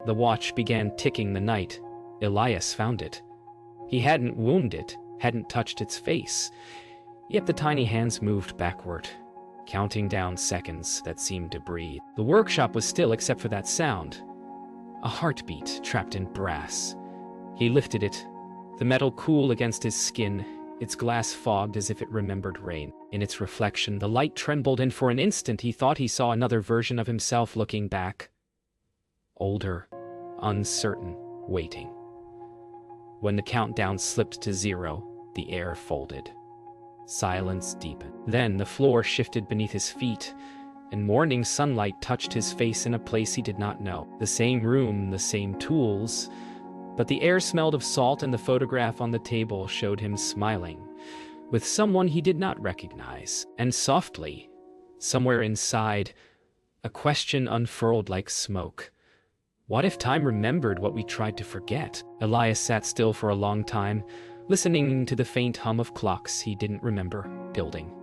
The watch began ticking the night. Elias found it. He hadn't wounded it, hadn't touched its face. Yet the tiny hands moved backward, counting down seconds that seemed to breathe. The workshop was still except for that sound. A heartbeat trapped in brass. He lifted it, the metal cool against his skin, its glass fogged as if it remembered rain. In its reflection, the light trembled, and for an instant he thought he saw another version of himself looking back. Older, uncertain, waiting. When the countdown slipped to 0, the air folded. Silence deepened. Then the floor shifted beneath his feet, and morning sunlight touched his face in a place he did not know. The same room, the same tools, but the air smelled of salt, and the photograph on the table showed him smiling with someone he did not recognize. And softly, somewhere inside, a question unfurled like smoke. What if time remembered what we tried to forget? Elias sat still for a long time, listening to the faint hum of clocks he didn't remember building.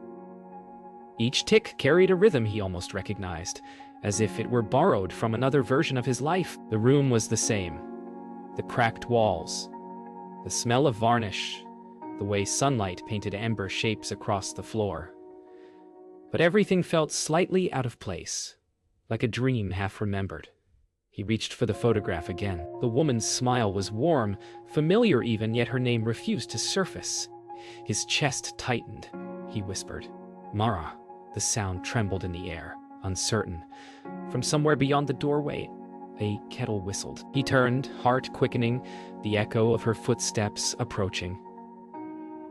Each tick carried a rhythm he almost recognized, as if it were borrowed from another version of his life. The room was the same. The cracked walls, the smell of varnish, the way sunlight painted amber shapes across the floor. But everything felt slightly out of place, like a dream half remembered. He reached for the photograph again. The woman's smile was warm, familiar even, yet her name refused to surface. His chest tightened. He whispered, "Mara." The sound trembled in the air, uncertain. From somewhere beyond the doorway, a kettle whistled. He turned, heart quickening, the echo of her footsteps approaching.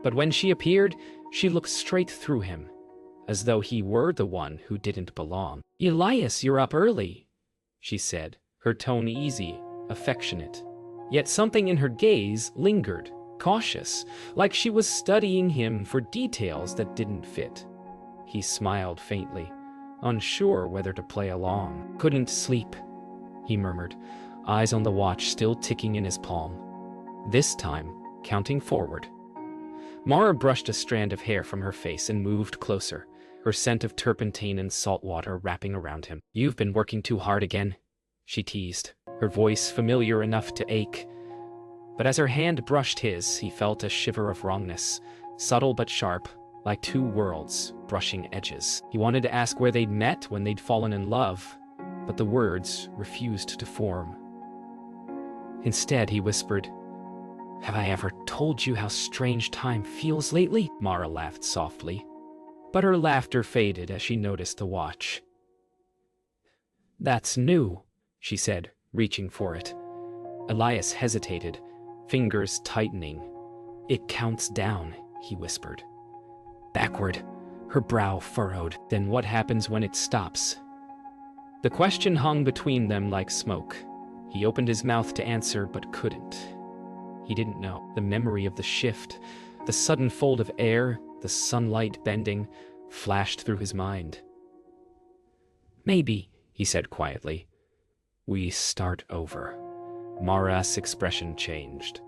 But when she appeared, she looked straight through him, as though he were the one who didn't belong. "Elias, you're up early," she said, her tone easy, affectionate. Yet something in her gaze lingered, cautious, like she was studying him for details that didn't fit. He smiled faintly, unsure whether to play along. "Couldn't sleep," he murmured, eyes on the watch still ticking in his palm. This time, counting forward. Mara brushed a strand of hair from her face and moved closer, her scent of turpentine and salt water wrapping around him. "You've been working too hard again," she teased, her voice familiar enough to ache. But as her hand brushed his, he felt a shiver of wrongness, subtle but sharp, like two worlds brushing edges. He wanted to ask where they'd met, when they'd fallen in love, but the words refused to form. Instead, he whispered, "Have I ever told you how strange time feels lately?" Mara laughed softly, but her laughter faded as she noticed the watch. "That's new," she said, reaching for it. Elias hesitated, fingers tightening. "It counts down," he whispered. "Backward." Her brow furrowed. "Then what happens when it stops?" The question hung between them like smoke. He opened his mouth to answer, but couldn't. He didn't know. The memory of the shift, the sudden fold of air, the sunlight bending, flashed through his mind. "Maybe," he said quietly, "we start over." Mara's expression changed.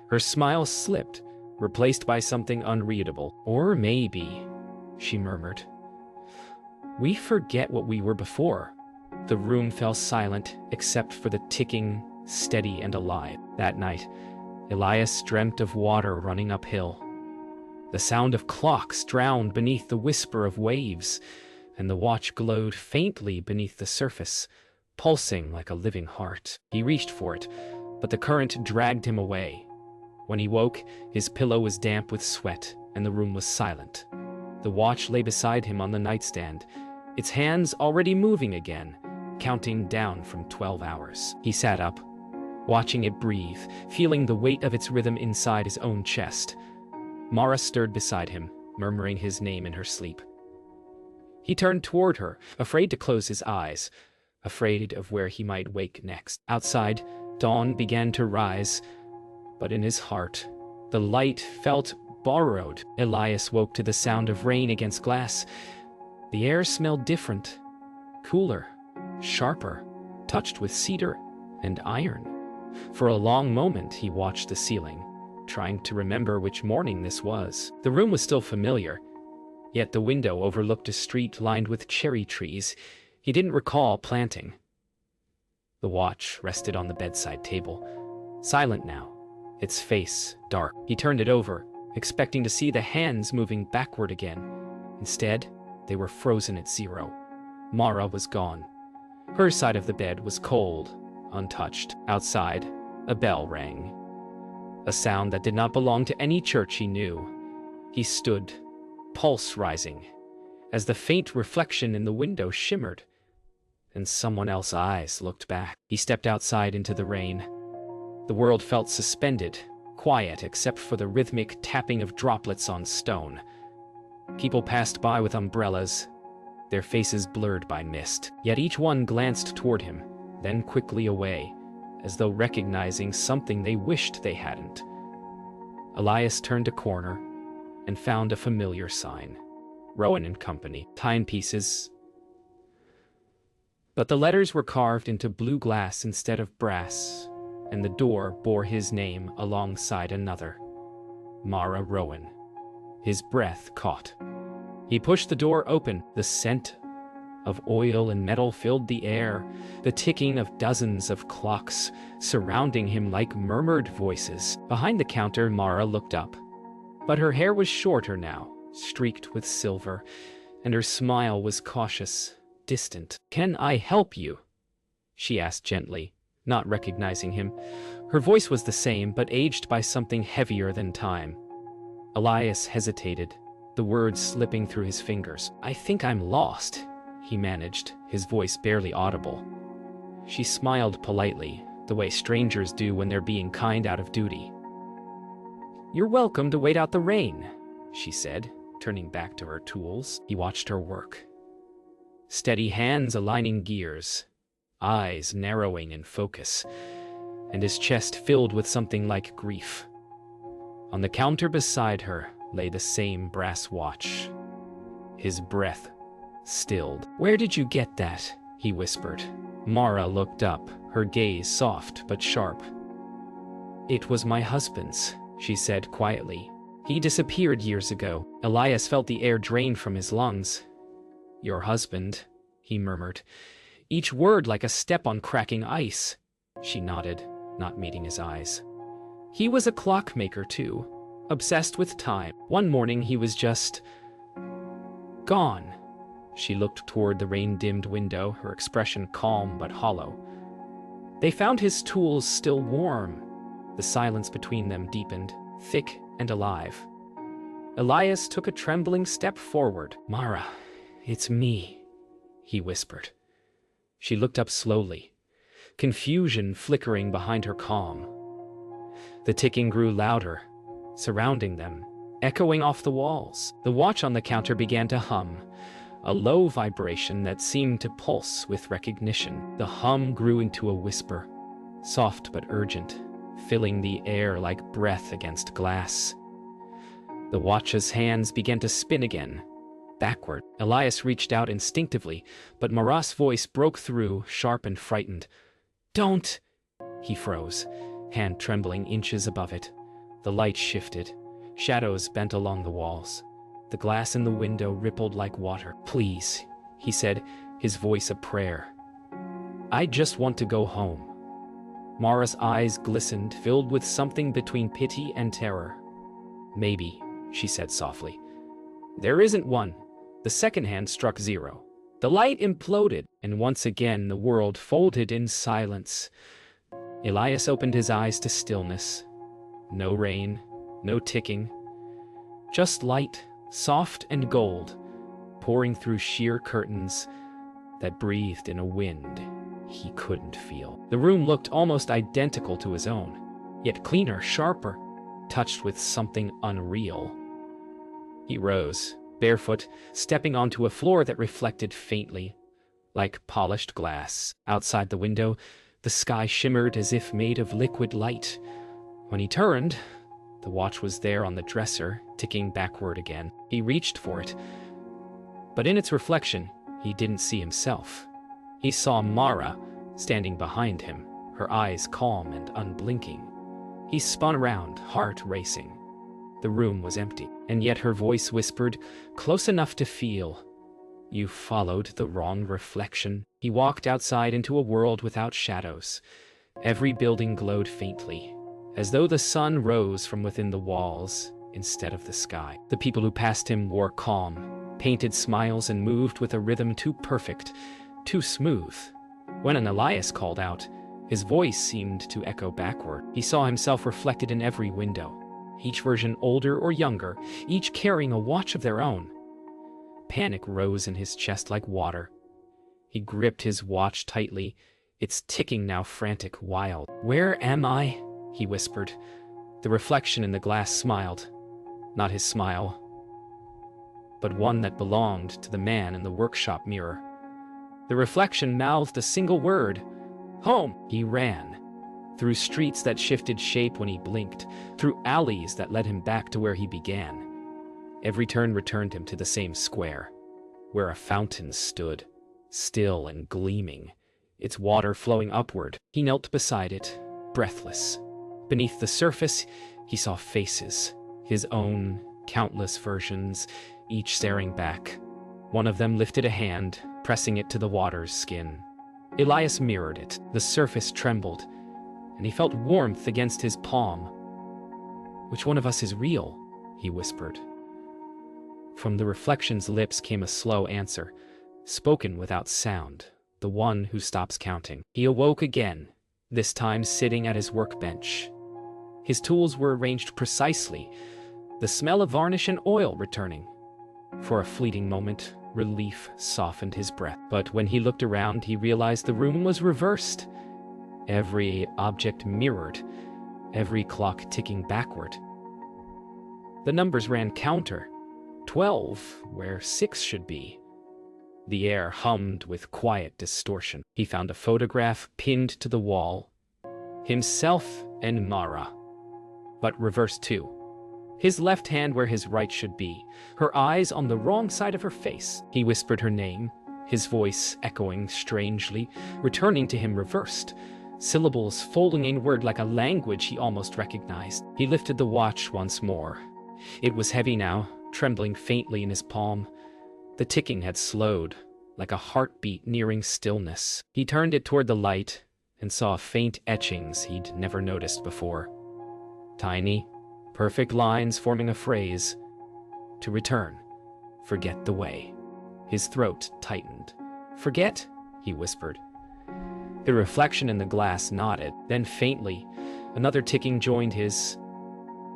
Her smile slipped, replaced by something unreadable. "Or maybe," she murmured, "we forget what we were before." The room fell silent, except for the ticking, steady and alive. That night, Elias dreamt of water running uphill. The sound of clocks drowned beneath the whisper of waves, and the watch glowed faintly beneath the surface, pulsing like a living heart. He reached for it, but the current dragged him away. When he woke, his pillow was damp with sweat, and the room was silent. The watch lay beside him on the nightstand, its hands already moving again, counting down from 12 hours. He sat up, watching it breathe, feeling the weight of its rhythm inside his own chest. Mara stirred beside him, murmuring his name in her sleep. He turned toward her, afraid to close his eyes, afraid of where he might wake next. Outside, dawn began to rise, but in his heart, the light felt borrowed. Elias woke to the sound of rain against glass. The air smelled different, cooler, sharper, touched with cedar and iron. For a long moment, he watched the ceiling, trying to remember which morning this was. The room was still familiar, yet the window overlooked a street lined with cherry trees he didn't recall planting. The watch rested on the bedside table, silent now, its face dark. He turned it over, expecting to see the hands moving backward again. Instead, they were frozen at 0. Mara was gone. Her side of the bed was cold, untouched. Outside, a bell rang. A sound that did not belong to any church he knew. He stood, pulse rising, as the faint reflection in the window shimmered, and someone else's eyes looked back. He stepped outside into the rain. The world felt suspended, quiet except for the rhythmic tapping of droplets on stone. People passed by with umbrellas, their faces blurred by mist. Yet each one glanced toward him, then quickly away, as though recognizing something they wished they hadn't. Elias turned a corner and found a familiar sign. Rowan and Company, timepieces. But the letters were carved into blue glass instead of brass, and the door bore his name alongside another. Mara Rowan. His breath caught. He pushed the door open. The scent of oil and metal filled the air, the ticking of dozens of clocks surrounding him like murmured voices. Behind the counter, Mara looked up. But her hair was shorter now, streaked with silver, and her smile was cautious, distant. "Can I help you?" she asked gently, not recognizing him. Her voice was the same, but aged by something heavier than time. Elias hesitated, the words slipping through his fingers. "I think I'm lost," he managed, his voice barely audible. She smiled politely, the way strangers do when they're being kind out of duty. "You're welcome to wait out the rain," she said, turning back to her tools. He watched her work. Steady hands aligning gears, eyes narrowing in focus, and his chest filled with something like grief. On the counter beside her lay the same brass watch. His breath stilled. "Where did you get that?" he whispered. Mara looked up, her gaze soft but sharp. "It was my husband's," she said quietly. "He disappeared years ago." Elias felt the air drain from his lungs. "Your husband," he murmured, each word like a step on cracking ice. She nodded, not meeting his eyes. "He was a clockmaker too, obsessed with time. One morning he was just gone." She looked toward the rain-dimmed window, her expression calm but hollow. They found his tools still warm. The silence between them deepened, thick and alive. Elias took a trembling step forward. "Mara, it's me," he whispered. She looked up slowly, confusion flickering behind her calm. The ticking grew louder, surrounding them, echoing off the walls. The watch on the counter began to hum, a low vibration that seemed to pulse with recognition. The hum grew into a whisper, soft but urgent, filling the air like breath against glass. The watch's hands began to spin again, backward. Elias reached out instinctively, but Mara's voice broke through, sharp and frightened. "Don't!" He froze, hand trembling inches above it. The light shifted, shadows bent along the walls. The glass in the window rippled like water. "Please," he said, his voice a prayer. "I just want to go home." Mara's eyes glistened, filled with something between pity and terror. "Maybe," she said softly. "There isn't one." The second hand struck 0. The light imploded, and once again the world folded in silence. Elias opened his eyes to stillness. No rain, no ticking. Just light, soft and gold, pouring through sheer curtains that breathed in a wind he couldn't feel. The room looked almost identical to his own, yet cleaner, sharper, touched with something unreal. He rose, barefoot, stepping onto a floor that reflected faintly, like polished glass. Outside the window, the sky shimmered as if made of liquid light. When he turned, the watch was there on the dresser, ticking backward again. He reached for it, but in its reflection, he didn't see himself. He saw Mara standing behind him, her eyes calm and unblinking. He spun around, heart racing. The room was empty, and yet her voice whispered, close enough to feel, You followed the wrong reflection. He walked outside into a world without shadows. Every building glowed faintly, as though the sun rose from within the walls instead of the sky. The people who passed him wore calm, painted smiles and moved with a rhythm too perfect, too smooth. When an Elias called out, his voice seemed to echo backward. He saw himself reflected in every window, each version older or younger, each carrying a watch of their own. Panic rose in his chest like water. He gripped his watch tightly, its ticking now frantic, wild. "Where am I?" he whispered. The reflection in the glass smiled. Not his smile, but one that belonged to the man in the workshop mirror. The reflection mouthed a single word: "Home!" He ran, through streets that shifted shape when he blinked, through alleys that led him back to where he began. Every turn returned him to the same square, where a fountain stood, still and gleaming, its water flowing upward. He knelt beside it, breathless. Beneath the surface, he saw faces, his own, countless versions, each staring back. One of them lifted a hand, pressing it to the water's skin. Elias mirrored it. The surface trembled, and he felt warmth against his palm. "Which one of us is real?" he whispered. From the reflection's lips came a slow answer, spoken without sound, the one who stops counting. He awoke again, this time sitting at his workbench. His tools were arranged precisely, the smell of varnish and oil returning. For a fleeting moment, relief softened his breath. But when he looked around, he realized the room was reversed. Every object mirrored, every clock ticking backward. The numbers ran counter, 12 where 6 should be. The air hummed with quiet distortion. He found a photograph pinned to the wall. Himself and Mara, but reversed too. His left hand where his right should be, her eyes on the wrong side of her face. He whispered her name, his voice echoing strangely, returning to him reversed, syllables folding inward like a language he almost recognized. He lifted the watch once more. It was heavy now, trembling faintly in his palm. The ticking had slowed, like a heartbeat nearing stillness. He turned it toward the light and saw faint etchings he'd never noticed before. Tiny, perfect lines forming a phrase. To return, forget the way. His throat tightened. "Forget?" he whispered. The reflection in the glass nodded. Then faintly, another ticking joined his.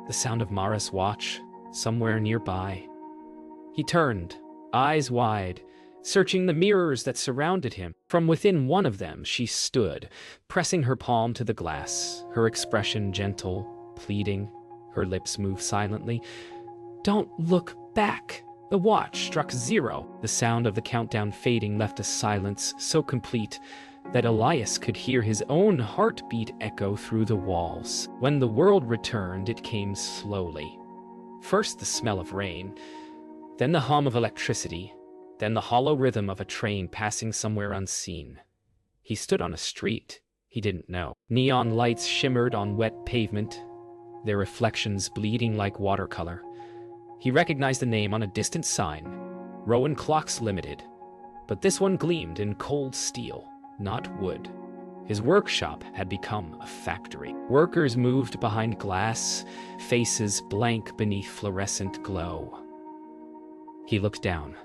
The sound of Mara's watch, somewhere nearby. He turned, eyes wide, searching the mirrors that surrounded him. From within one of them she stood, pressing her palm to the glass, her expression gentle, pleading. Her lips moved silently. "Don't look back." The watch struck 0. The sound of the countdown fading left a silence so complete that Elias could hear his own heartbeat echo through the walls. When the world returned, it came slowly. First the smell of rain, then the hum of electricity, then the hollow rhythm of a train passing somewhere unseen. He stood on a street he didn't know. Neon lights shimmered on wet pavement, their reflections bleeding like watercolor. He recognized the name on a distant sign, Rowan Clocks Limited, but this one gleamed in cold steel, not wood. His workshop had become a factory. Workers moved behind glass, faces blank beneath fluorescent glow. He looked down.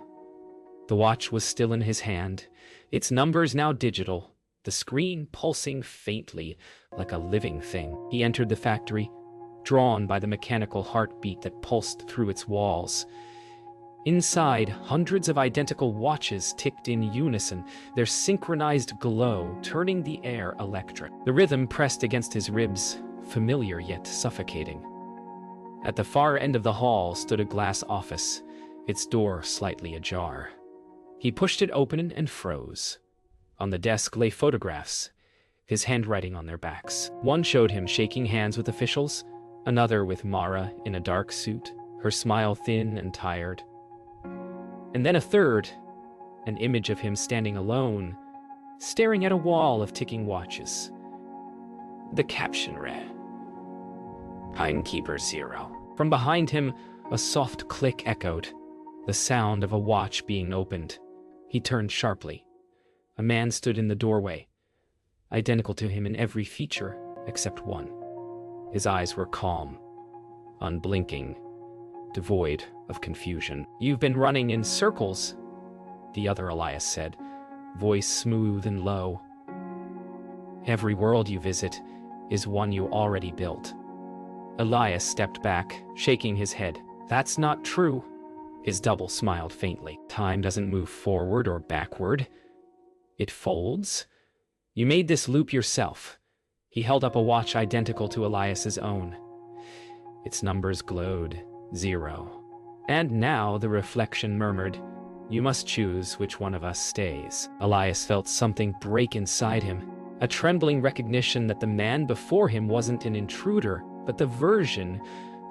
The watch was still in his hand, its numbers now digital, the screen pulsing faintly like a living thing. He entered the factory, drawn by the mechanical heartbeat that pulsed through its walls. Inside, hundreds of identical watches ticked in unison, their synchronized glow turning the air electric. The rhythm pressed against his ribs, familiar yet suffocating. At the far end of the hall stood a glass office, its door slightly ajar. He pushed it open and froze. On the desk lay photographs, his handwriting on their backs. One showed him shaking hands with officials, another with Mara in a dark suit, her smile thin and tired. And then a third, an image of him standing alone, staring at a wall of ticking watches. The caption read, "Timekeeper 0. From behind him, a soft click echoed, the sound of a watch being opened. He turned sharply. A man stood in the doorway, identical to him in every feature except one. His eyes were calm, unblinking, devoid of confusion. "You've been running in circles," the other Elias said, voice smooth and low. "Every world you visit is one you already built." Elias stepped back, shaking his head. "That's not true." His double smiled faintly. "Time doesn't move forward or backward. It folds. You made this loop yourself." He held up a watch identical to Elias's own. Its numbers glowed, 0. And now the reflection murmured, "You must choose which one of us stays." Elias felt something break inside him, a trembling recognition that the man before him wasn't an intruder, but the version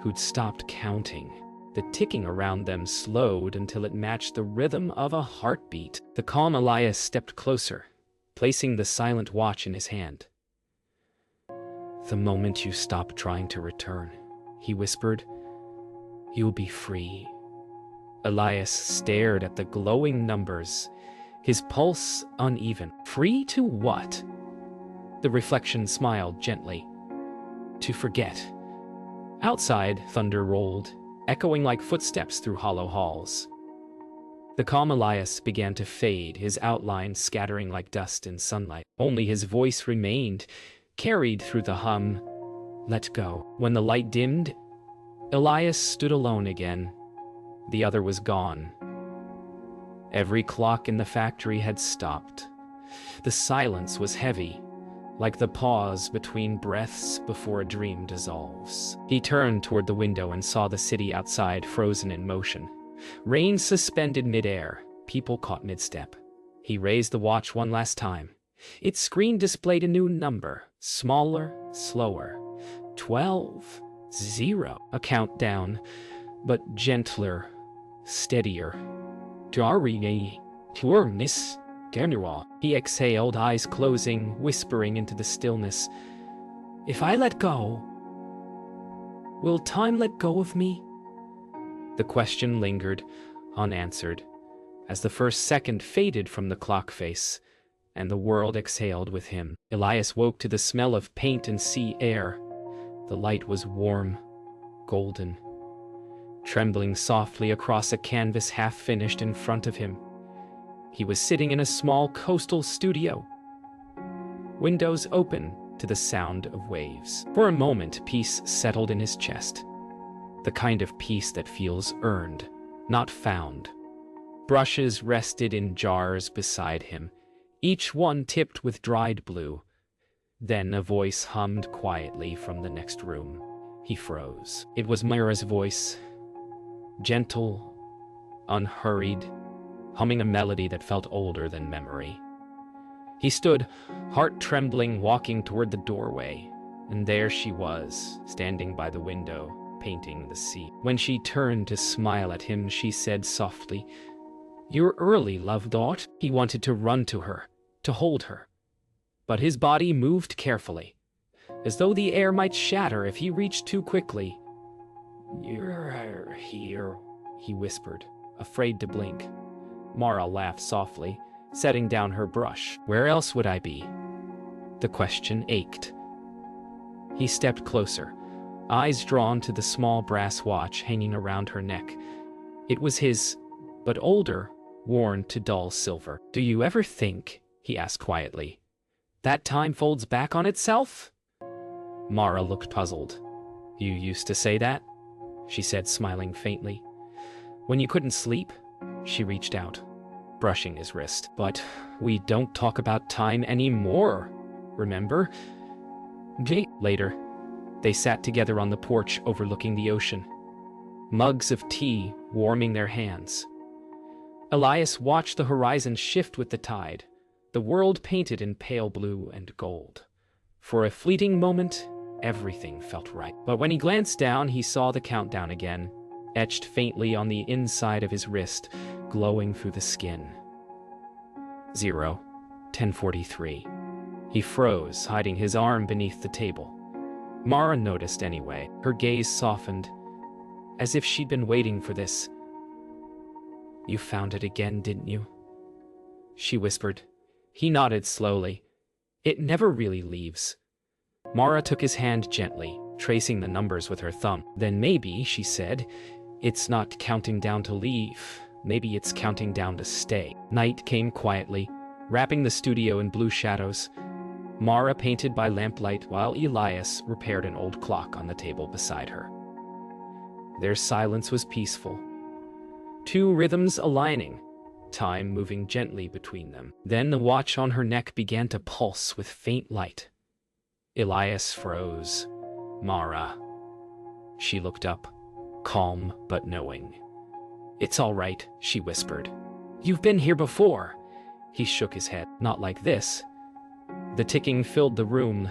who'd stopped counting. The ticking around them slowed until it matched the rhythm of a heartbeat. The calm Elias stepped closer, placing the silent watch in his hand. "The moment you stop trying to return," he whispered, "you'll be free." Elias stared at the glowing numbers, his pulse uneven. "Free to what?" The reflection smiled gently. "To forget." Outside, thunder rolled, echoing like footsteps through hollow halls. The calm Elias began to fade, his outline scattering like dust in sunlight. Only his voice remained, carried through the hum. "Let go." When the light dimmed, Elias stood alone again. The other was gone. Every clock in the factory had stopped. The silence was heavy, like the pause between breaths before a dream dissolves. He turned toward the window and saw the city outside frozen in motion. Rain suspended midair, people caught mid-step. He raised the watch one last time. Its screen displayed a new number, smaller, slower. 12, 0. A countdown, but gentler, steadier. "Dari, Miss Gernerwa." He exhaled, eyes closing, whispering into the stillness. "If I let go, will time let go of me?" The question lingered, unanswered, as the first second faded from the clock face, and the world exhaled with him. Elias woke to the smell of paint and sea air. The light was warm, golden, trembling softly across a canvas half-finished in front of him. He was sitting in a small coastal studio, windows open to the sound of waves. For a moment, peace settled in his chest. The kind of peace that feels earned, not found. Brushes rested in jars beside him, each one tipped with dried blue. Then a voice hummed quietly from the next room. He froze. It was Myra's voice, gentle, unhurried, humming a melody that felt older than memory. He stood, heart trembling, walking toward the doorway, and there she was, standing by the window, painting the sea. When she turned to smile at him, she said softly, "You're early, love dot." He wanted to run to her, to hold her, but his body moved carefully, as though the air might shatter if he reached too quickly. "You're here," he whispered, afraid to blink. Mara laughed softly, setting down her brush. "Where else would I be?" The question ached. He stepped closer, eyes drawn to the small brass watch hanging around her neck. It was his, but older, worn to dull silver. "Do you ever think," he asked quietly, "that time folds back on itself?" Mara looked puzzled. "You used to say that?" she said, smiling faintly. "When you couldn't sleep?" She reached out, brushing his wrist. "But we don't talk about time anymore, remember?" Later, they sat together on the porch overlooking the ocean, mugs of tea warming their hands. Elias watched the horizon shift with the tide, the world painted in pale blue and gold. For a fleeting moment, everything felt right. But when he glanced down, he saw the countdown again, etched faintly on the inside of his wrist, glowing through the skin. 0, 10:43. He froze, hiding his arm beneath the table. Mara noticed anyway. Her gaze softened, as if she'd been waiting for this. "You found it again, didn't you?" she whispered. He nodded slowly. It never really leaves. Mara took his hand gently, tracing the numbers with her thumb. Then maybe, she said, it's not counting down to leave. Maybe it's counting down to stay. Night came quietly, wrapping the studio in blue shadows. Mara painted by lamplight while Elias repaired an old clock on the table beside her. Their silence was peaceful. Two rhythms aligning, time moving gently between them. Then the watch on her neck began to pulse with faint light. Elias froze. Mara. She looked up, calm but knowing. It's all right, she whispered. You've been here before. He shook his head. Not like this. The ticking filled the room,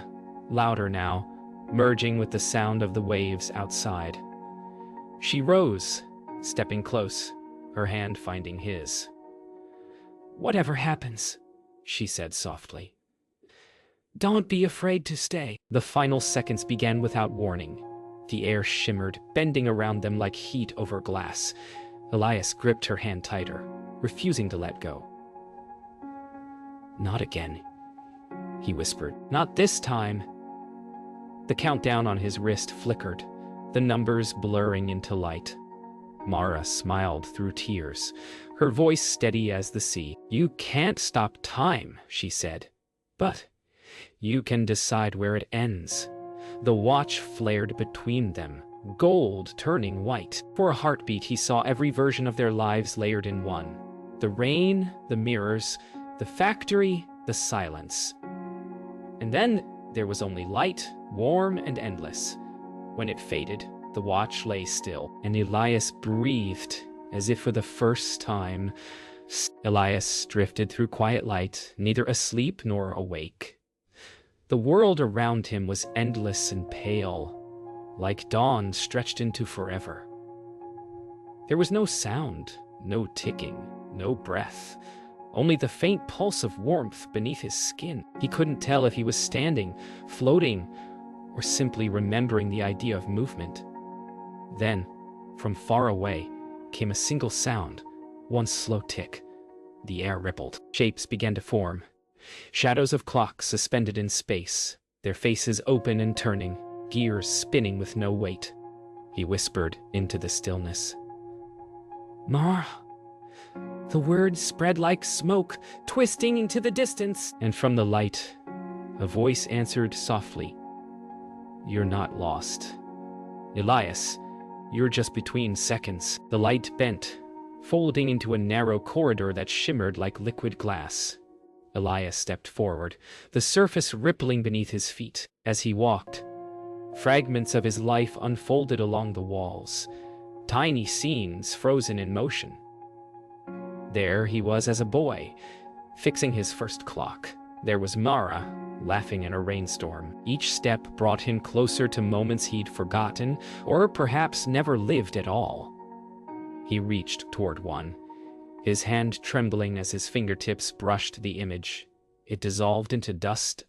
louder now, merging with the sound of the waves outside. She rose, stepping close, her hand finding his. Whatever happens, she said softly, don't be afraid to stay. The final seconds began without warning. The air shimmered, bending around them like heat over glass. Elias gripped her hand tighter, refusing to let go. Not again, he whispered. Not this time. The countdown on his wrist flickered, the numbers blurring into light. Mara smiled through tears, her voice steady as the sea. You can't stop time, she said. But you can decide where it ends. The watch flared between them, gold turning white. For a heartbeat, he saw every version of their lives layered in one. The rain, the mirrors, the factory, the silence. And then there was only light, warm and endless. When it faded, the watch lay still, and Elias breathed as if for the first time. Elias drifted through quiet light, neither asleep nor awake. The world around him was endless and pale, like dawn stretched into forever. There was no sound, no ticking, no breath, only the faint pulse of warmth beneath his skin. He couldn't tell if he was standing, floating, or simply remembering the idea of movement. Then, from far away, came a single sound, one slow tick. The air rippled. Shapes began to form. Shadows of clocks suspended in space, their faces open and turning, gears spinning with no weight. He whispered into the stillness. Mara. The words spread like smoke, twisting into the distance. And from the light, a voice answered softly. You're not lost. Elias, you're just between seconds. The light bent, folding into a narrow corridor that shimmered like liquid glass. Elias stepped forward, the surface rippling beneath his feet. As he walked, fragments of his life unfolded along the walls, tiny scenes frozen in motion. There he was as a boy, fixing his first clock. There was Mara, laughing in a rainstorm. Each step brought him closer to moments he'd forgotten, or perhaps never lived at all. He reached toward one, his hand trembling as his fingertips brushed the image. It dissolved into dust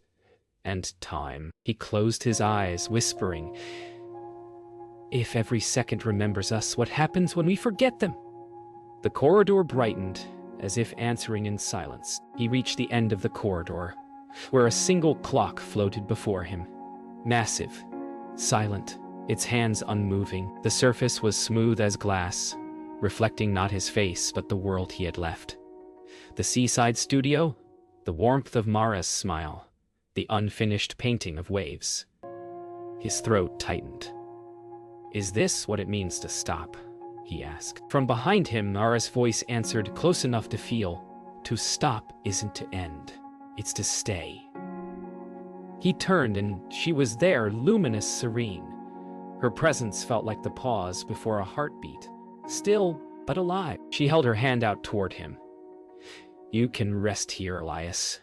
and time. He closed his eyes, whispering, If every second remembers us, what happens when we forget them? The corridor brightened, as if answering in silence. He reached the end of the corridor, where a single clock floated before him. Massive, silent, its hands unmoving. The surface was smooth as glass, reflecting not his face but the world he had left. The seaside studio, the warmth of Mara's smile, the unfinished painting of waves. His throat tightened. Is this what it means to stop? He asked. From behind him, Mara's voice answered close enough to feel. To stop isn't to end, it's to stay. He turned and she was there, luminous, serene. Her presence felt like the pause before a heartbeat. Still, but alive. She held her hand out toward him. You can rest here, Elias.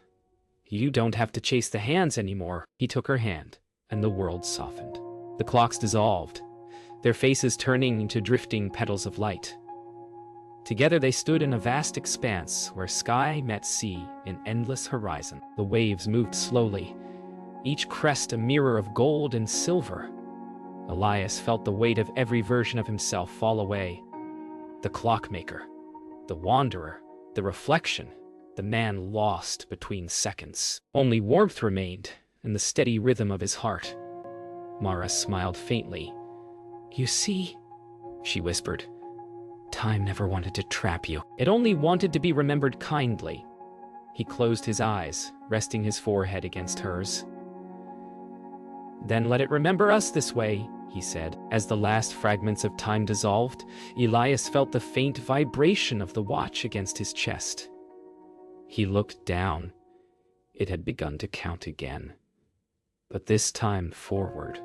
You don't have to chase the hands anymore. He took her hand, and the world softened. The clocks dissolved, their faces turning into drifting petals of light. Together they stood in a vast expanse where sky met sea in endless horizon. The waves moved slowly, each crest a mirror of gold and silver. Elias felt the weight of every version of himself fall away. The clockmaker, the wanderer, the reflection, The man lost between seconds. Only warmth remained, and the steady rhythm of his heart. Mara smiled faintly. "You see," she whispered, "time never wanted to trap you. It only wanted to be remembered kindly." He closed his eyes, resting his forehead against hers. "Then let it remember us this way," he said. As the last fragments of time dissolved, Elias felt the faint vibration of the watch against his chest. He looked down. It had begun to count again, but this time forward.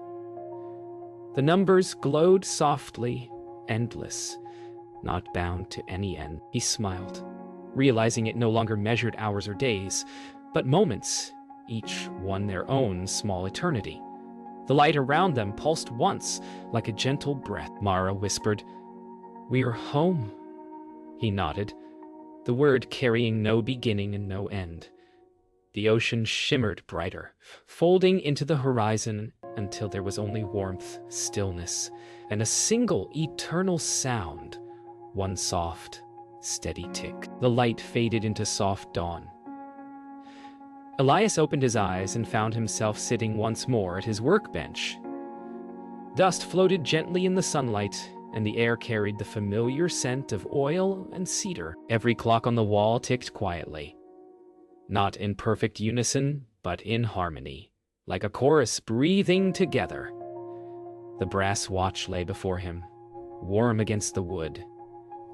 The numbers glowed softly, endless, not bound to any end. He smiled, realizing it no longer measured hours or days, but moments, each one their own small eternity. The light around them pulsed once, like a gentle breath. Mara whispered, "We're home." He nodded, the word carrying no beginning and no end. The ocean shimmered brighter, folding into the horizon until there was only warmth, stillness, and a single eternal sound, one soft, steady tick. The light faded into soft dawn. Elias opened his eyes and found himself sitting once more at his workbench. Dust floated gently in the sunlight, and the air carried the familiar scent of oil and cedar. Every clock on the wall ticked quietly. Not in perfect unison, but in harmony, like a chorus breathing together. The brass watch lay before him, warm against the wood,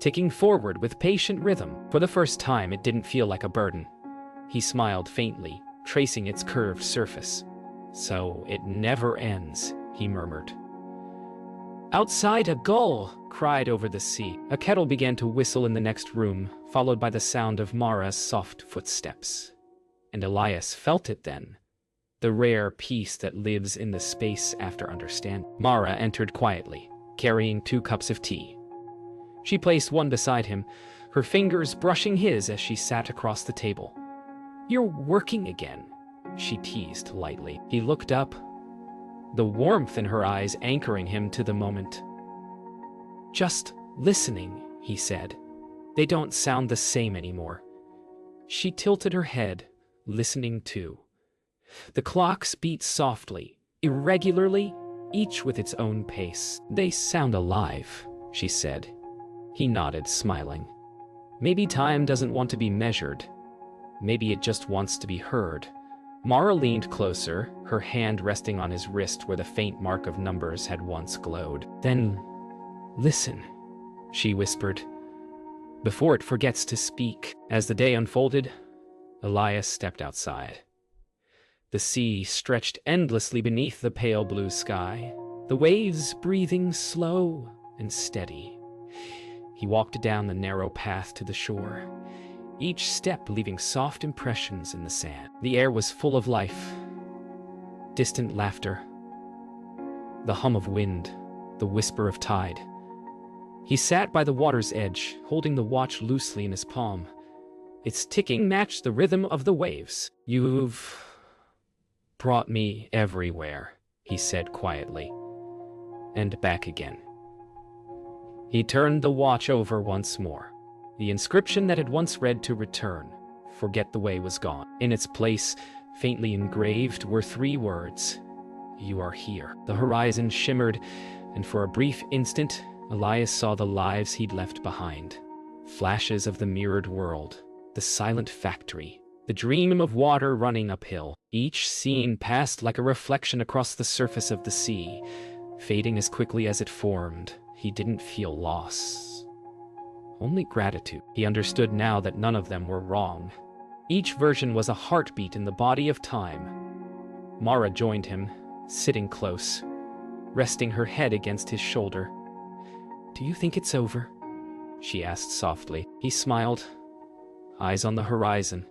ticking forward with patient rhythm. For the first time, it didn't feel like a burden. He smiled faintly, tracing its curved surface. "So it never ends," he murmured. Outside, a gull cried over the sea. A kettle began to whistle in the next room, followed by the sound of Mara's soft footsteps. And Elias felt it then, the rare peace that lives in the space after understanding. Mara entered quietly, carrying 2 cups of tea. She placed one beside him, her fingers brushing his as she sat across the table. "You're working again," she teased lightly. He looked up, the warmth in her eyes anchoring him to the moment. "Just listening," he said. "They don't sound the same anymore." She tilted her head, listening too. The clocks beat softly, irregularly, each with its own pace. "They sound alive," she said. He nodded, smiling. "Maybe time doesn't want to be measured. Maybe it just wants to be heard." Mara leaned closer, her hand resting on his wrist where the faint mark of numbers had once glowed. "Then listen," she whispered, "before it forgets to speak." As the day unfolded, Elias stepped outside. The sea stretched endlessly beneath the pale blue sky, the waves breathing slow and steady. He walked down the narrow path to the shore, each step leaving soft impressions in the sand. The air was full of life, distant laughter, the hum of wind, the whisper of tide. He sat by the water's edge, holding the watch loosely in his palm. Its ticking matched the rhythm of the waves. "You've brought me everywhere," he said quietly, "and back again." He turned the watch over once more. The inscription that had once read "to return, forget the way" was gone. In its place, faintly engraved, were 3 words: "You are here." The horizon shimmered, and for a brief instant, Elias saw the lives he'd left behind. Flashes of the mirrored world, the silent factory, the dream of water running uphill. Each scene passed like a reflection across the surface of the sea, fading as quickly as it formed. He didn't feel loss, only gratitude. He understood now that none of them were wrong. Each version was a heartbeat in the body of time. Mara joined him, sitting close, resting her head against his shoulder. "Do you think it's over?" she asked softly. He smiled, eyes on the horizon.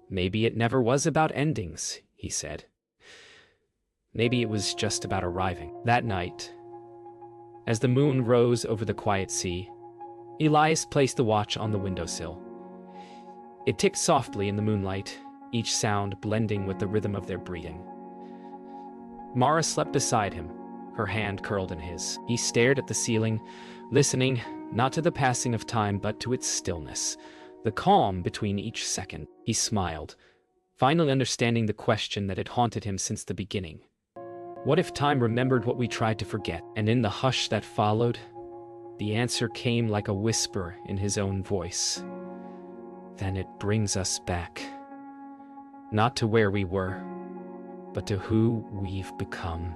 "Maybe it never was about endings," he said. "Maybe it was just about arriving." That night, as the moon rose over the quiet sea, Elias placed the watch on the windowsill. It ticked softly in the moonlight, each sound blending with the rhythm of their breathing. Mara slept beside him, her hand curled in his. He stared at the ceiling, listening, not to the passing of time, but to its stillness, The calm between each second. He smiled, finally understanding the question that had haunted him since the beginning. What if time remembered what we tried to forget? And in the hush that followed, the answer came like a whisper in his own voice. Then it brings us back. Not to where we were, but to who we've become.